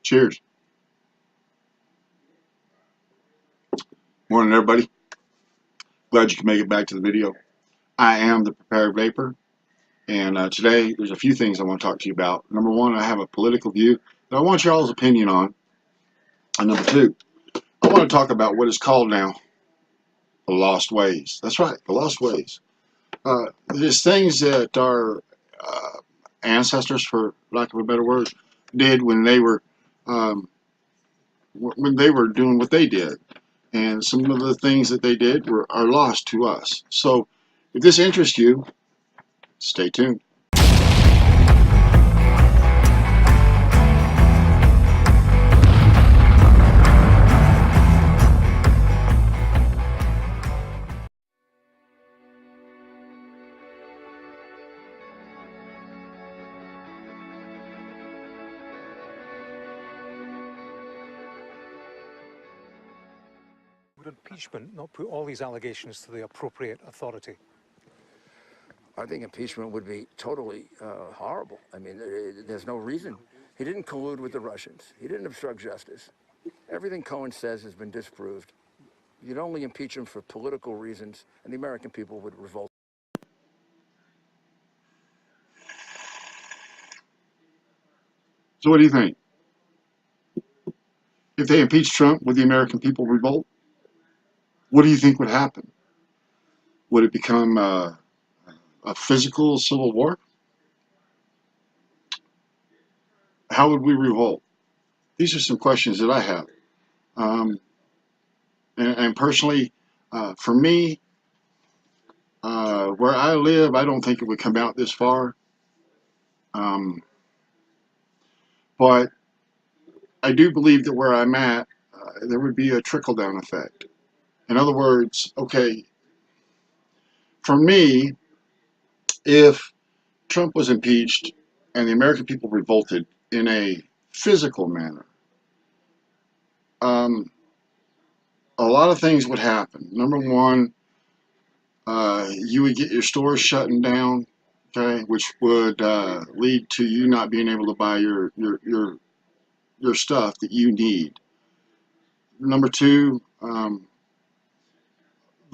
Cheers. Morning, everybody. Glad you can make it back to the video. I am the prepared vapor, and today there's a few things I want to talk to you about. Number one, I have a political view that I want y'all's opinion on. And number two, I want to talk about what is called now the lost ways. That's right, the lost ways. There's things that our ancestors, for lack of a better word, did um, when they were doing what they did. And some of the things that they did are lost to us. So if this interests you, stay tuned. Would impeachment not put all these allegations to the appropriate authority? I think impeachment would be totally horrible. I mean, there's no reason. He didn't collude with the Russians. He didn't obstruct justice. Everything Cohen says has been disproved. You'd only impeach him for political reasons, and the American people would revolt. So what do you think? If they impeach Trump, would the American people revolt? What do you think would happen? Would it become a physical civil war? How would we revolt? These are some questions that I have. Um, and personally, for me, where I live, I don't think it would come out this far. Um, but I do believe that where I'm at, there would be a trickle-down effect. In other words, okay, for me, if Trump was impeached and the American people revolted in a physical manner, um, a lot of things would happen. Number one, you would get your stores shutting down, okay, which would lead to you not being able to buy your stuff that you need. Number two,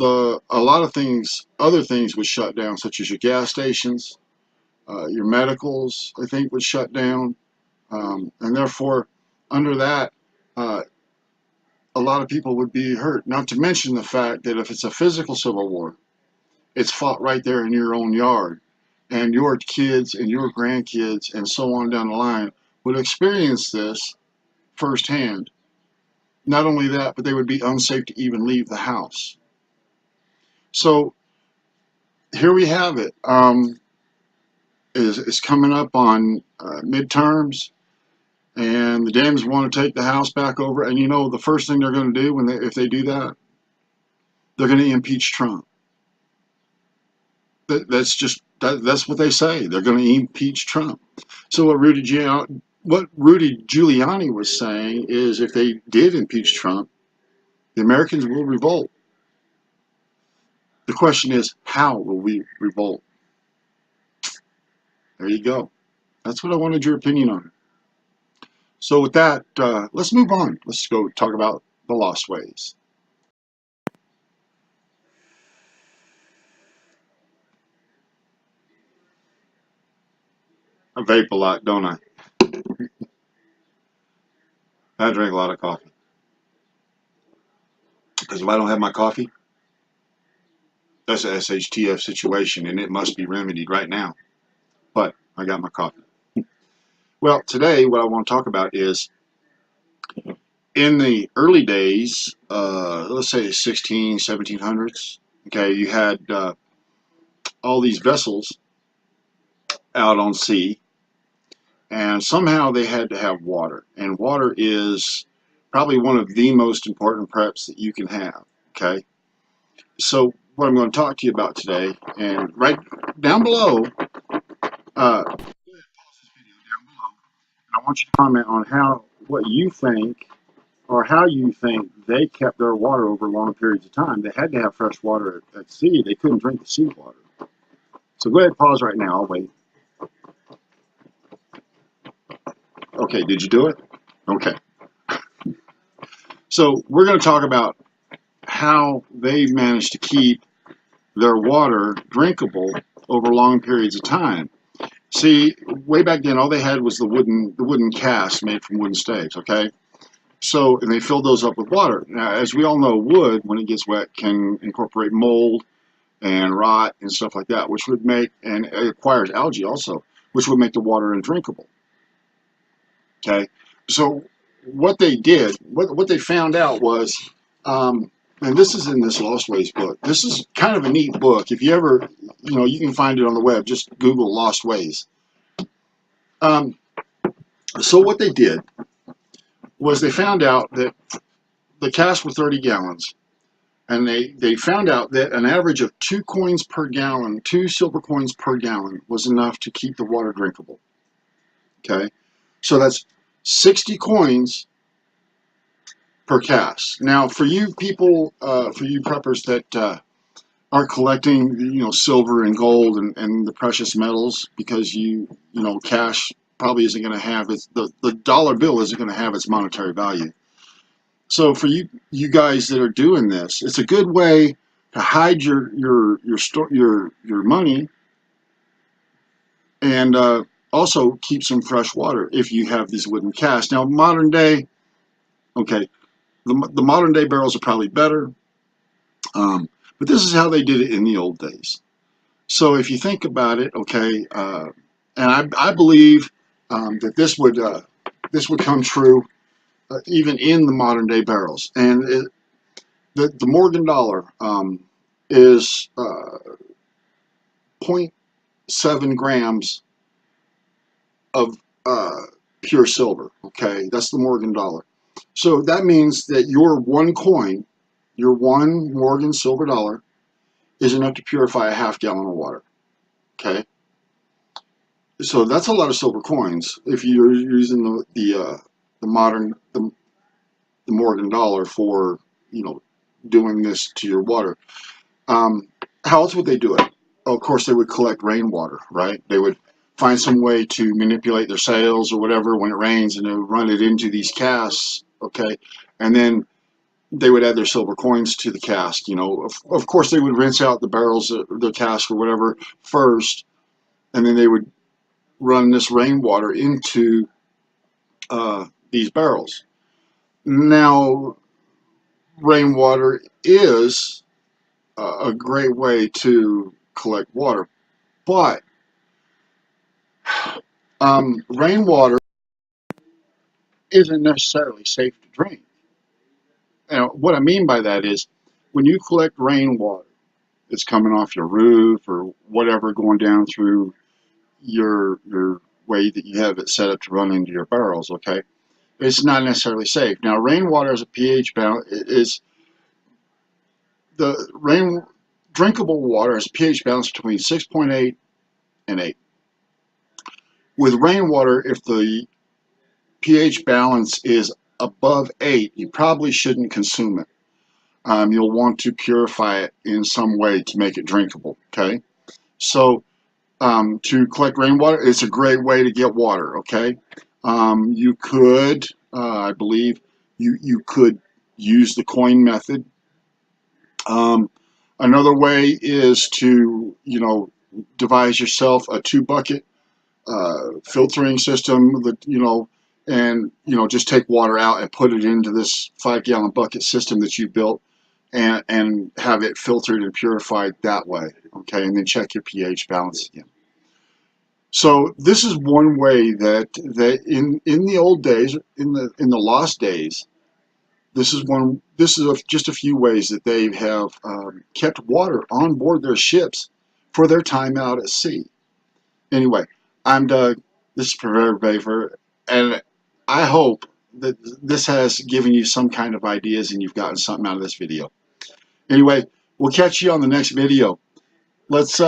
a lot of things, other things would shut down, such as your gas stations, your medicals, I think, would shut down, and therefore, under that, uh, a lot of people would be hurt. Not to mention the fact that if it's a physical civil war, it's fought right there in your own yard, and your kids and your grandkids and so on down the line would experience this firsthand. Not only that, but they would be unsafe to even leave the house. So here we have it. Is coming up on midterms, and the Dems want to take the House back over. And you know, the first thing they're going to do if they do that, they're going to impeach Trump. That's what they say. They're going to impeach Trump. So what Rudy Giuliani was saying is, if they did impeach Trump, the Americans will revolt. The question is, how will we revolt? There you go. That's what I wanted your opinion on. So with that, let's move on. Let's go talk about the lost ways. I vape a lot, don't I? I drink a lot of coffee. Because if I don't have my coffee, that's a SHTF situation, and it must be remedied right now. But I got my coffee. Well, today what I want to talk about is, in the early days, let's say 1700s, okay, you had all these vessels out on sea, and somehow they had to have water. And water is probably one of the most important preps that you can have, okay? So what I'm going to talk to you about today, and right down below, I want you to comment on what you think, or how you think they kept their water over long periods of time. They had to have fresh water at sea. They couldn't drink the seawater. So go ahead, pause right now. I'll wait. Okay, did you do it? Okay, so we're going to talk about how they managed to keep their water drinkable over long periods of time. See, way back then, all they had was the wooden cask made from wooden staves. Okay, so and they filled those up with water. Now, as we all know, wood when it gets wet can incorporate mold and rot and stuff like that, which would make, and it acquires algae also, which would make the water undrinkable. Okay, so what they did, what they found out was, and this is in this Lost Ways book. This is kind of a neat book. If you ever, you can find it on the web. Just Google Lost Ways. Um, so what they did was they found out that the casks were 30 gallons, and they found out that an average of 2 coins per gallon, 2 silver coins per gallon, was enough to keep the water drinkable. Okay, so that's 60 coins per cask. Now, for you people, for you preppers that are collecting, silver and gold and the precious metals, because cash probably isn't going to have the dollar bill isn't going to have its monetary value. So for you guys that are doing this, it's a good way to hide your money, and also keep some fresh water if you have these wooden casks. Now, modern day, okay, the modern day barrels are probably better, but this is how they did it in the old days. So if you think about it, okay, and I believe that this would come true even in the modern day barrels. And the Morgan dollar is 0.7 grams of pure silver. Okay, that's the Morgan dollar. So that means that your one coin, your one Morgan silver dollar, is enough to purify a half gallon of water. Okay, so that's a lot of silver coins if you're using the modern the Morgan dollar for doing this to your water. How else would they do it? Of course, they would collect rainwater, right? They would find some way to manipulate their sails or whatever when it rains, and they would run it into these casks, okay? And then they would add their silver coins to the cask. Of course, they would rinse out the barrels, the cask or whatever first, and then they would run this rainwater into these barrels. Now, rainwater is a great way to collect water, but rainwater isn't necessarily safe to drink. Now, what I mean by that is when you collect rainwater, it's coming off your roof or whatever, going down through your way that you have it set up to run into your barrels. Okay, it's not necessarily safe. Now, rainwater as a pH balance is the rain drinkable water has a pH balance between 6.8 and 8. With rainwater, if the pH balance is above 8, you probably shouldn't consume it. You'll want to purify it in some way to make it drinkable. Okay, so to collect rainwater, it's a great way to get water. Okay, you could, I believe, you could use the coin method. Another way is to devise yourself a 2-bucket filtering system that and just take water out and put it into this 5-gallon bucket system that you built, and have it filtered and purified that way. Okay, and then check your pH balance again. So this is one way that in the old days, in the lost days, this is just a few ways that they have kept water on board their ships for their time out at sea. Anyway, I'm Doug. This is Prepare Vaper, and I hope that this has given you some kind of ideas and you've gotten something out of this video. Anyway, we'll catch you on the next video. Let's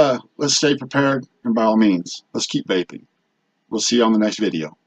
stay prepared, and by all means, let's keep vaping. We'll see you on the next video.